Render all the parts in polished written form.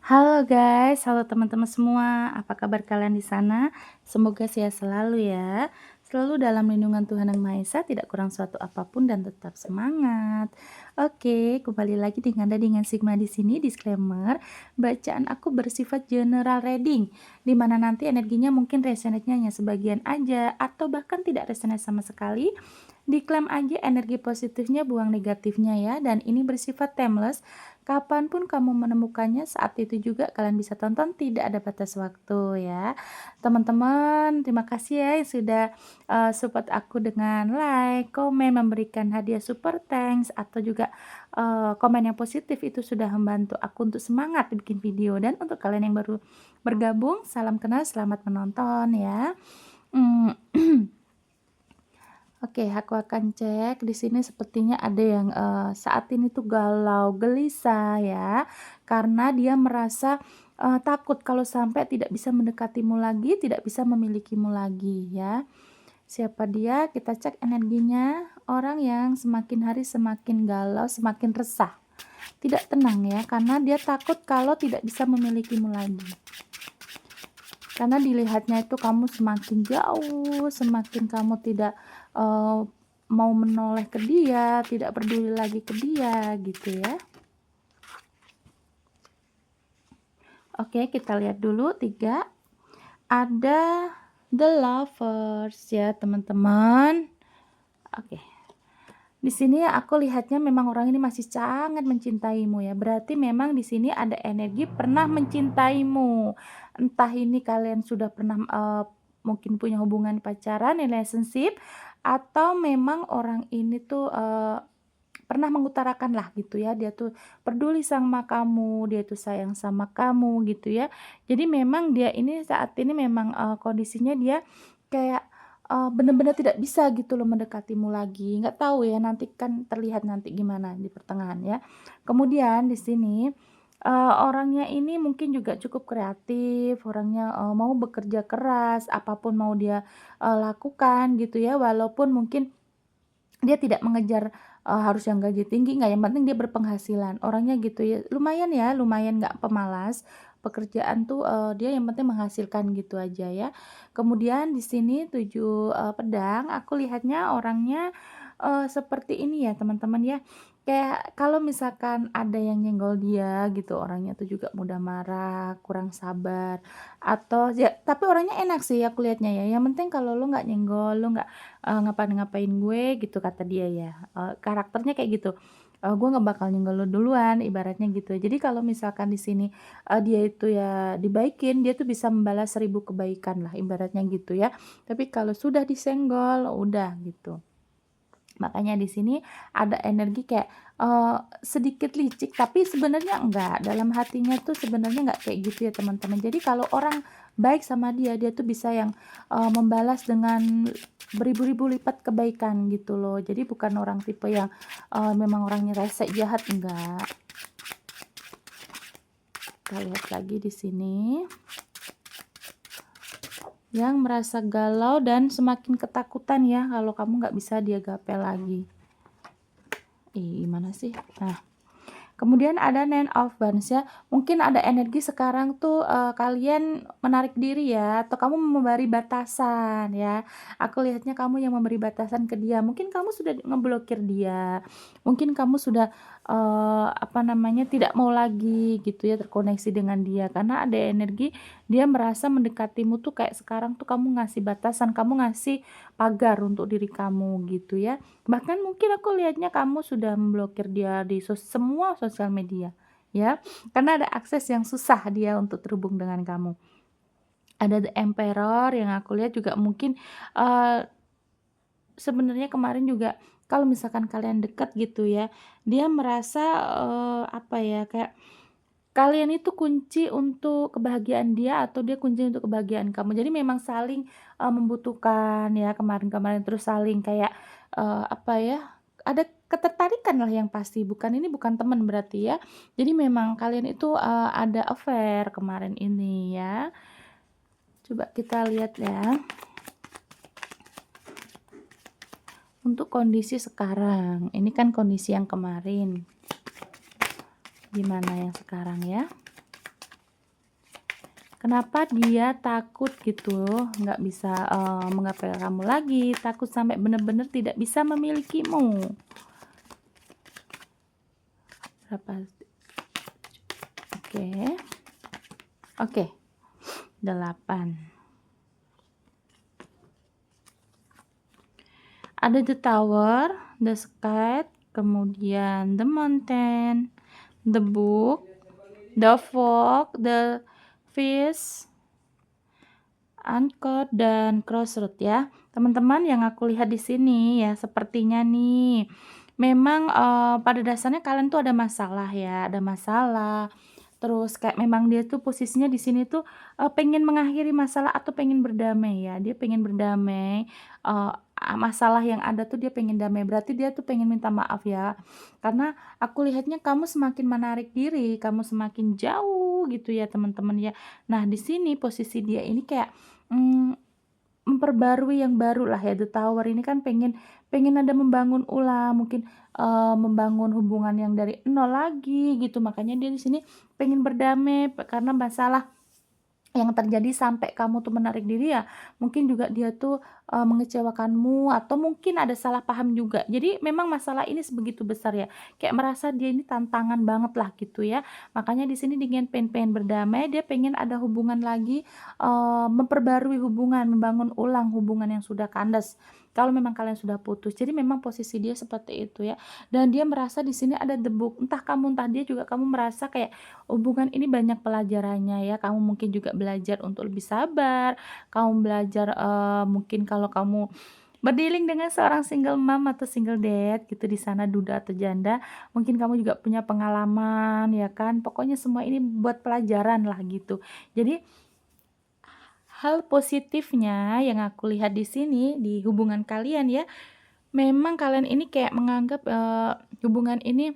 Halo guys, halo teman-teman semua. Apa kabar kalian di sana? Semoga sehat selalu ya. Selalu dalam lindungan Tuhan Yang Maha Esa, tidak kurang suatu apapun dan tetap semangat. Oke, kembali lagi dengan Sigma di sini. Disclaimer, bacaan aku bersifat general reading, di mana nanti energinya mungkin resonate-nya hanya sebagian aja atau bahkan tidak resonate sama sekali. Diklaim aja energi positifnya, buang negatifnya ya. Dan ini bersifat timeless. Kapanpun kamu menemukannya, saat itu juga kalian bisa tonton, tidak ada batas waktu ya. Teman-teman, terima kasih ya yang sudah support aku dengan like, komen, memberikan hadiah super thanks, atau juga komen yang positif. Itu sudah membantu aku untuk semangat bikin video. Dan untuk kalian yang baru bergabung, salam kenal, selamat menonton ya. Hmm, Oke, aku akan cek di sini sepertinya ada yang saat ini tuh galau, gelisah ya, karena dia merasa takut kalau sampai tidak bisa mendekatimu lagi, tidak bisa memilikimu lagi ya. Siapa dia? Kita cek energinya. Orang yang semakin hari semakin galau, semakin resah, tidak tenang ya, karena dia takut kalau tidak bisa memilikimu lagi. Karena dilihatnya itu kamu semakin jauh, semakin kamu tidak mau menoleh ke dia, tidak peduli lagi ke dia gitu ya. Oke, kita lihat dulu 3. Ada The Lovers ya, teman-teman. Oke. Di sini aku lihatnya memang orang ini masih sangat mencintaimu ya. Berarti memang di sini ada energi pernah mencintaimu. Entah ini kalian sudah pernah mungkin punya hubungan pacaran, relationship, atau memang orang ini tuh pernah mengutarakan lah gitu ya, dia tuh peduli sama kamu, dia tuh sayang sama kamu gitu ya. Jadi memang dia ini saat ini memang kondisinya dia kayak bener-bener tidak bisa gitu loh mendekatimu lagi. Nggak tahu ya, nanti kan terlihat nanti gimana di pertengahan ya. Kemudian di sini orangnya ini mungkin juga cukup kreatif, orangnya mau bekerja keras, apapun mau dia lakukan gitu ya, walaupun mungkin dia tidak mengejar harus yang gaji tinggi, nggak, yang penting dia berpenghasilan, orangnya gitu ya, lumayan nggak pemalas, pekerjaan tuh dia yang penting menghasilkan gitu aja ya. Kemudian di sini 7 pedang, aku lihatnya orangnya seperti ini ya teman-teman ya, kayak kalau misalkan ada yang nyenggol dia gitu, orangnya tuh juga mudah marah, kurang sabar, atau ya tapi orangnya enak sih aku lihatnya ya, yang penting kalau lu nggak nyenggol, lu nggak ngapain-ngapain gue gitu kata dia ya, karakternya kayak gitu, gue nggak bakal nyenggol lu duluan ibaratnya gitu. Jadi kalau misalkan di sini, dia itu ya dibaikin, dia tuh bisa membalas 1000 kebaikan lah ibaratnya gitu ya. Tapi kalau sudah disenggol, udah gitu. Makanya di sini ada energi kayak, sedikit licik, tapi sebenarnya enggak, dalam hatinya tuh sebenarnya enggak kayak gitu ya teman-teman. Jadi kalau orang baik sama dia, dia tuh bisa yang, membalas dengan beribu-ribu lipat kebaikan gitu loh. Jadi bukan orang tipe yang, memang orangnya rese, jahat, enggak. Kita lihat lagi di sini. Yang merasa galau dan semakin ketakutan ya kalau kamu nggak bisa dia gapai lagi. Gimana sih? Nah, kemudian ada Nine of Wands ya, mungkin ada energi sekarang tuh, kalian menarik diri ya, atau kamu memberi batasan ya. Aku lihatnya kamu yang memberi batasan ke dia, mungkin kamu sudah ngeblokir dia, mungkin kamu sudah, apa namanya, tidak mau lagi gitu ya terkoneksi dengan dia, karena ada energi dia merasa mendekatimu tuh kayak sekarang tuh kamu ngasih batasan, kamu ngasih pagar untuk diri kamu gitu ya. Bahkan mungkin aku lihatnya kamu sudah memblokir dia di semua sosial media, ya. Karena ada akses yang susah dia untuk terhubung dengan kamu. Ada The Emperor yang aku lihat juga mungkin, eee, sebenarnya kemarin juga kalau misalkan kalian dekat gitu ya, dia merasa, apa ya, kayak kalian itu kunci untuk kebahagiaan dia atau dia kunci untuk kebahagiaan kamu. Jadi memang saling, membutuhkan ya kemarin-kemarin, terus saling kayak, apa ya, ada ketertarikan lah yang pasti, ini bukan teman berarti ya. Jadi memang kalian itu, ada affair kemarin ini ya. Coba kita lihat ya, untuk kondisi sekarang, ini kan kondisi yang kemarin. Gimana yang sekarang ya? Kenapa dia takut gitu, nggak bisa, menggapai kamu lagi, takut sampai benar-benar tidak bisa memilikimu. Berapa? Oke. Oke, 8. Ada the tower, the sky, kemudian the mountain, the book, the fog, the fish, anchor, dan crossroad ya. Teman-teman yang aku lihat di sini ya, sepertinya nih memang pada dasarnya kalian tuh ada masalah ya, ada masalah. Terus kayak memang dia tuh posisinya di sini tuh pengen mengakhiri masalah atau pengen berdamai ya. Dia pengen berdamai, masalah yang ada tuh dia pengen damai. Berarti dia tuh pengen minta maaf ya. Karena aku lihatnya kamu semakin menarik diri, kamu semakin jauh gitu ya teman-teman ya. Nah, di sini posisi dia ini kayak Mmm, memperbarui yang baru lah ya, The Tower ini kan pengen pengen ada membangun ulang, mungkin, membangun hubungan yang dari nol lagi gitu, makanya dia di sini pengen berdamai karena masalah yang terjadi sampai kamu tuh menarik diri ya, mungkin juga dia tuh, mengecewakanmu atau mungkin ada salah paham juga. Jadi memang masalah ini sebegitu besar ya, kayak merasa dia ini tantangan banget lah gitu ya. Makanya di sini dia pengen berdamai, dia pengen ada hubungan lagi, memperbarui hubungan, membangun ulang hubungan yang sudah kandas, kalau memang kalian sudah putus. Jadi memang posisi dia seperti itu ya, dan dia merasa di sini ada debuk, entah kamu, entah dia juga kamu merasa kayak hubungan ini banyak pelajarannya ya, kamu mungkin juga belajar untuk lebih sabar, kamu belajar, mungkin kalau kamu berdealing dengan seorang single mom atau single dad gitu di sana, duda atau janda, mungkin kamu juga punya pengalaman ya kan, pokoknya semua ini buat pelajaran lah gitu. Jadi hal positifnya yang aku lihat di sini, di hubungan kalian ya, memang kalian ini kayak menganggap, hubungan ini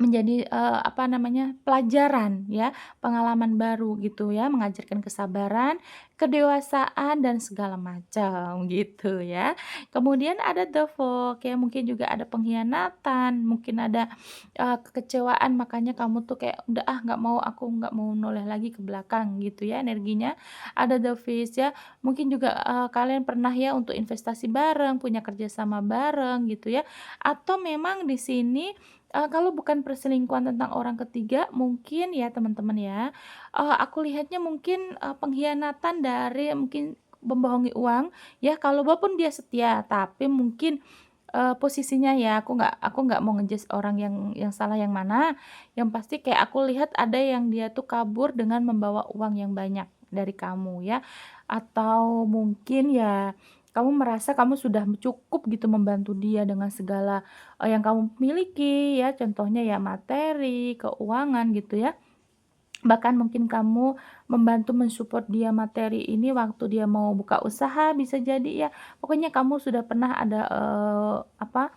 menjadi, apa namanya, pelajaran ya, pengalaman baru gitu ya, mengajarkan kesabaran, kedewasaan, dan segala macam gitu ya. Kemudian ada the fog ya, mungkin juga ada pengkhianatan, mungkin ada, kekecewaan makanya kamu tuh kayak, "Udah ah nggak mau, aku nggak mau noleh lagi ke belakang," gitu ya energinya. Ada the fish ya, mungkin juga, kalian pernah ya untuk investasi bareng, punya kerjasama bareng gitu ya, atau memang di sini kalau bukan perselingkuhan tentang orang ketiga mungkin ya teman-teman ya, aku lihatnya mungkin, pengkhianatan dari mungkin membohongi uang ya, kalau walaupun dia setia tapi mungkin, posisinya ya aku nggak mau orang yang salah yang mana, yang pasti kayak aku lihat ada yang dia tuh kabur dengan membawa uang yang banyak dari kamu ya, atau mungkin ya kamu merasa kamu sudah cukup gitu membantu dia dengan segala yang kamu miliki ya, contohnya ya materi, keuangan gitu ya. Bahkan mungkin kamu membantu mensupport dia materi ini waktu dia mau buka usaha bisa jadi ya. Pokoknya kamu sudah pernah ada, apa,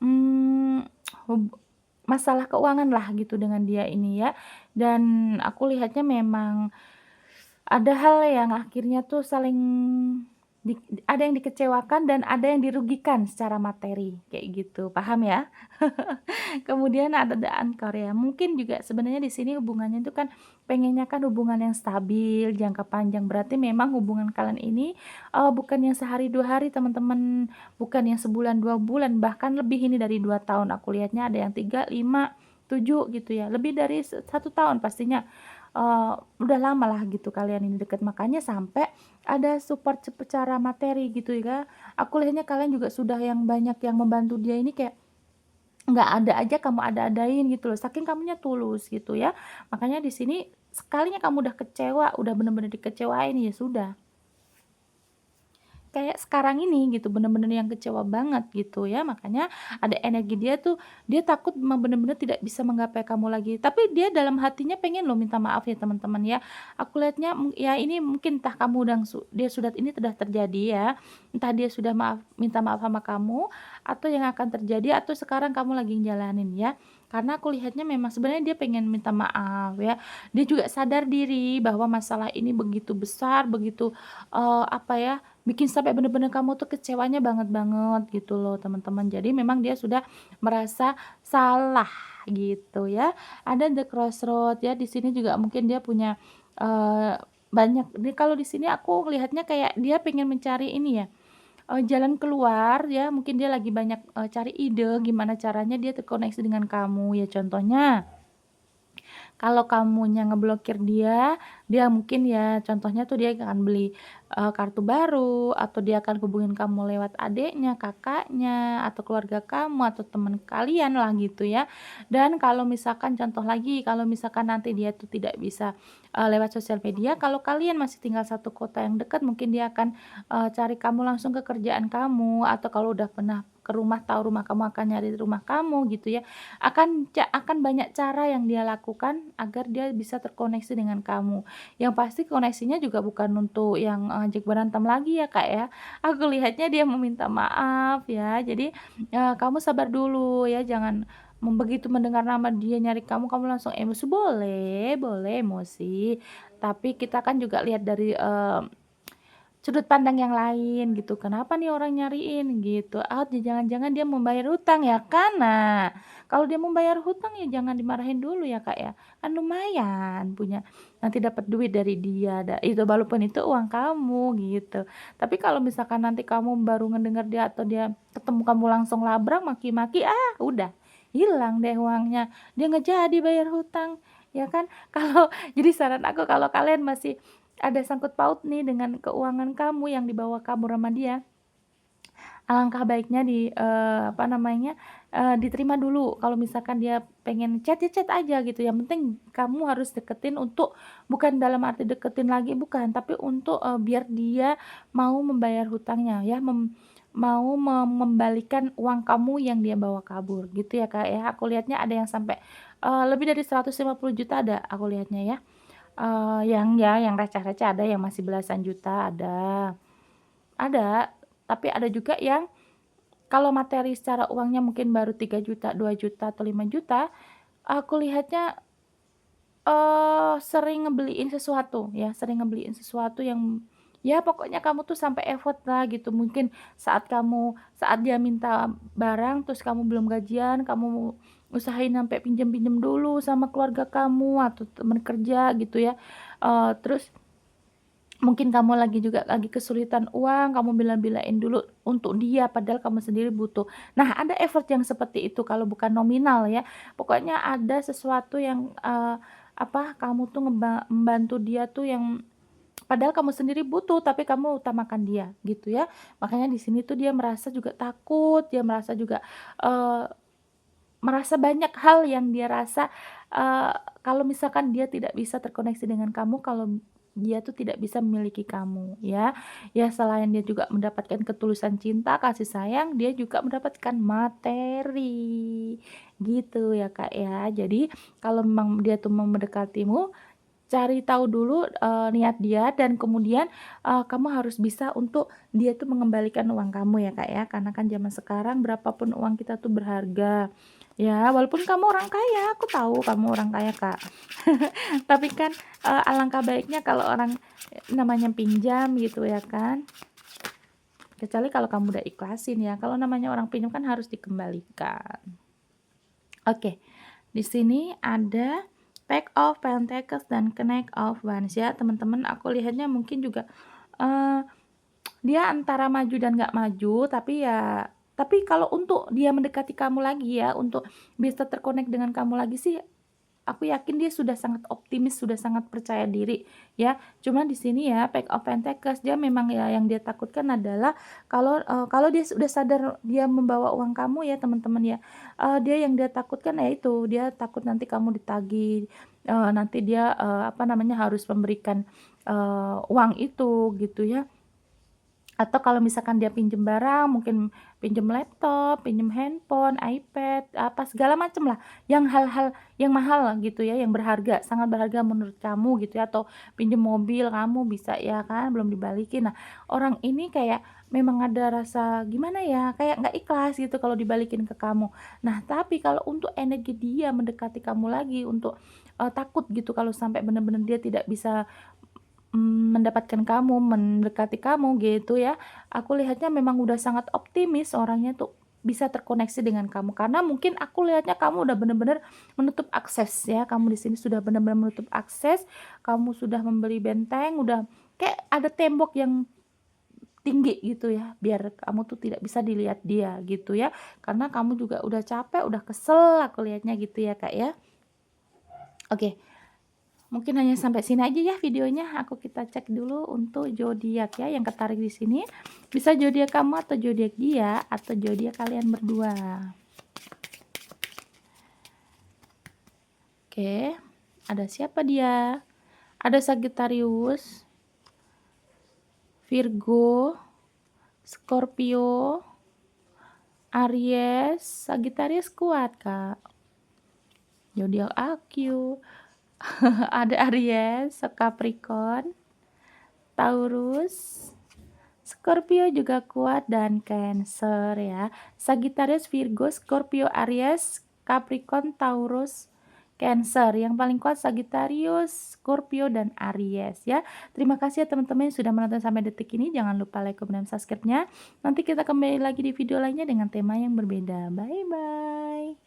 mmm, hub masalah keuangan lah gitu dengan dia ini ya. Dan aku lihatnya memang ada hal yang akhirnya tuh saling di ada yang dikecewakan dan ada yang dirugikan secara materi, kayak gitu, paham ya? Kemudian ada the anchor ya, mungkin juga sebenarnya di sini hubungannya itu kan pengennya kan hubungan yang stabil, jangka panjang, berarti memang hubungan kalian ini, bukan yang sehari 2 hari teman-teman, bukan yang sebulan 2 bulan, bahkan lebih ini dari 2 tahun, aku lihatnya ada yang 3 5 7 gitu ya, lebih dari 1 tahun pastinya, udah lama lah gitu kalian ini deket, makanya sampai ada support secara materi gitu ya. Aku lihatnya kalian juga sudah yang banyak yang membantu dia ini kayak nggak ada aja kamu ada-adain gitu loh, saking kamunya tulus gitu ya. Makanya di sini sekalinya kamu udah kecewa, udah bener-bener dikecewain, ya sudah. Kayak sekarang ini gitu, bener-bener yang kecewa banget gitu ya, makanya ada energi dia tuh, dia takut bener-bener tidak bisa menggapai kamu lagi. Tapi dia dalam hatinya pengen loh minta maaf ya teman-teman ya. Aku lihatnya ya ini mungkin entah kamu udah dia sudah ini sudah terjadi ya, entah dia sudah minta maaf sama kamu, atau yang akan terjadi atau sekarang kamu lagi jalanin ya. Karena aku lihatnya memang sebenarnya dia pengen minta maaf ya. Dia juga sadar diri bahwa masalah ini begitu besar, begitu, apa ya, bikin sampai bener-bener kamu tuh kecewanya banget banget gitu loh teman-teman. Jadi memang dia sudah merasa salah gitu ya. Ada the crossroad ya, di sini juga mungkin dia punya, eee, banyak kalau di sini aku lihatnya kayak dia pengen mencari ini ya, jalan keluar ya, mungkin dia lagi banyak, cari ide gimana caranya dia terkoneksi dengan kamu. Ya contohnya kalau kamunya ngeblokir dia, dia mungkin ya contohnya tuh dia akan beli, kartu baru atau dia akan hubungin kamu lewat adiknya, kakaknya, atau keluarga kamu, atau teman kalian lah gitu ya. Dan kalau misalkan contoh lagi, kalau misalkan nanti dia tuh tidak bisa, lewat sosial media, kalau kalian masih tinggal satu kota yang dekat mungkin dia akan, cari kamu langsung ke kerjaan kamu, atau kalau udah pernah ke rumah, tahu rumah kamu akan nyari rumah kamu gitu ya. Akan banyak cara yang dia lakukan agar dia bisa terkoneksi dengan kamu. Yang pasti koneksinya juga bukan untuk yang, ajak berantem lagi ya, Kak, ya. Aku lihatnya dia meminta maaf ya. Jadi, kamu sabar dulu ya, jangan begitu mendengar nama dia nyari kamu, kamu langsung emosi. Boleh boleh emosi, tapi kita kan juga lihat dari, sudut pandang yang lain gitu, "Kenapa nih orang nyariin?" Gitu, "Ah, jangan-jangan dia membayar hutang ya kan?" Nah, kalau dia membayar hutang ya jangan dimarahin dulu ya, Kak, ya. Kan lumayan punya nanti dapat duit dari dia, itu walaupun itu uang kamu gitu. Tapi kalau misalkan nanti kamu baru ngedenger dia atau dia ketemu kamu langsung labrak, maki-maki, ah udah hilang deh uangnya, dia nggak jadi bayar hutang, ya kan. Kalau jadi saran aku kalau kalian masih ada sangkut paut nih dengan keuangan kamu yang dibawa kabur sama dia, alangkah baiknya apa namanya, diterima dulu. Kalau misalkan dia pengen chat, ya chat aja gitu, yang penting kamu harus deketin untuk bukan dalam arti deketin lagi, bukan, tapi untuk, biar dia mau membayar hutangnya ya, mau mengembalikan uang kamu yang dia bawa kabur, gitu ya, Kak, ya. Aku lihatnya ada yang sampai, lebih dari 150 juta ada aku lihatnya ya. Yang ya, yang receh-receh ada, yang masih belasan juta ada, tapi ada juga yang kalau materi secara uangnya mungkin baru 3 juta, 2 juta, atau 5 juta, aku lihatnya, sering ngebeliin sesuatu ya, sering ngebeliin sesuatu yang ya pokoknya kamu tuh sampai effort lah gitu. Mungkin saat dia minta barang terus kamu belum gajian, kamu usahain sampai pinjam-pinjam dulu sama keluarga kamu atau temen kerja gitu ya, terus mungkin kamu lagi kesulitan uang, kamu bela-belain dulu untuk dia, padahal kamu sendiri butuh. Nah, ada effort yang seperti itu kalau bukan nominal ya. Pokoknya ada sesuatu yang, kamu tuh membantu dia tuh yang padahal kamu sendiri butuh, tapi kamu utamakan dia, gitu ya. Makanya di sini tuh dia merasa juga takut, dia merasa juga, eee, merasa banyak hal yang dia rasa, eee, kalau misalkan dia tidak bisa terkoneksi dengan kamu, kalau dia tuh tidak bisa memiliki kamu, ya. Ya selain dia juga mendapatkan ketulusan cinta, kasih sayang, dia juga mendapatkan materi, gitu ya, Kak, ya. Jadi kalau memang dia tuh mau mendekatimu, cari tahu dulu, niat dia dan kemudian, kamu harus bisa untuk dia tuh mengembalikan uang kamu ya, Kak, ya. Karena kan zaman sekarang berapapun uang kita tuh berharga, ya. Walaupun kamu orang kaya, aku tahu kamu orang kaya, Kak. Tapi kan, alangkah baiknya kalau orang namanya pinjam gitu ya kan, kecuali kalau kamu udah ikhlasin ya, kalau namanya orang pinjam kan harus dikembalikan. Oke, di sini ada Pack of Pentacles dan Knight of Wands ya, teman-teman. Aku lihatnya mungkin juga, eee, dia antara maju dan nggak maju, tapi kalau untuk dia mendekati kamu lagi ya, untuk bisa terkonek dengan kamu lagi sih, aku yakin dia sudah sangat optimis, sudah sangat percaya diri, ya. Cuma di sini ya, Pack of Pentacles, dia memang ya yang dia takutkan adalah kalau dia sudah sadar dia membawa uang kamu ya, teman-teman ya, dia yang dia takutkan ya itu, dia takut nanti kamu ditagih, nanti dia, harus memberikan, uang itu, gitu ya. Atau kalau misalkan dia pinjem barang, mungkin pinjem laptop, pinjem handphone, iPad, apa segala macem lah, yang hal-hal yang mahal gitu ya, yang berharga, sangat berharga menurut kamu gitu ya, atau pinjem mobil kamu bisa ya kan, belum dibalikin. Nah, orang ini kayak memang ada rasa gimana ya, kayak nggak ikhlas gitu kalau dibalikin ke kamu. Nah, tapi kalau untuk energi dia mendekati kamu lagi, untuk, takut gitu kalau sampai bener-bener dia tidak bisa mendapatkan kamu, mendekati kamu gitu ya. Aku lihatnya memang udah sangat optimis orangnya tuh, bisa terkoneksi dengan kamu. Karena mungkin aku lihatnya kamu udah bener-bener menutup akses ya, kamu di sini sudah bener-bener menutup akses, kamu sudah membeli benteng, udah kayak ada tembok yang tinggi gitu ya, biar kamu tuh tidak bisa dilihat dia gitu ya. Karena kamu juga udah capek, udah kesel aku lihatnya gitu ya, Kak, ya. Oke, mungkin hanya sampai sini aja ya videonya. Kita cek dulu untuk zodiak ya yang ketarik di sini. Bisa zodiak kamu atau zodiak dia atau zodiak kalian berdua. Oke, ada siapa dia? Ada Sagittarius, Virgo, Scorpio, Aries. Sagittarius kuat, Kak. Zodiak Aquarius. Ada Aries, Capricorn, Taurus, Scorpio juga kuat, dan Cancer ya. Sagittarius, Virgo, Scorpio, Aries, Capricorn, Taurus, Cancer. Yang paling kuat Sagittarius, Scorpio, dan Aries ya. Terima kasih ya teman-teman yang sudah menonton sampai detik ini. Jangan lupa like, komen, dan subscribe-nya. Nanti kita kembali lagi di video lainnya dengan tema yang berbeda. Bye bye.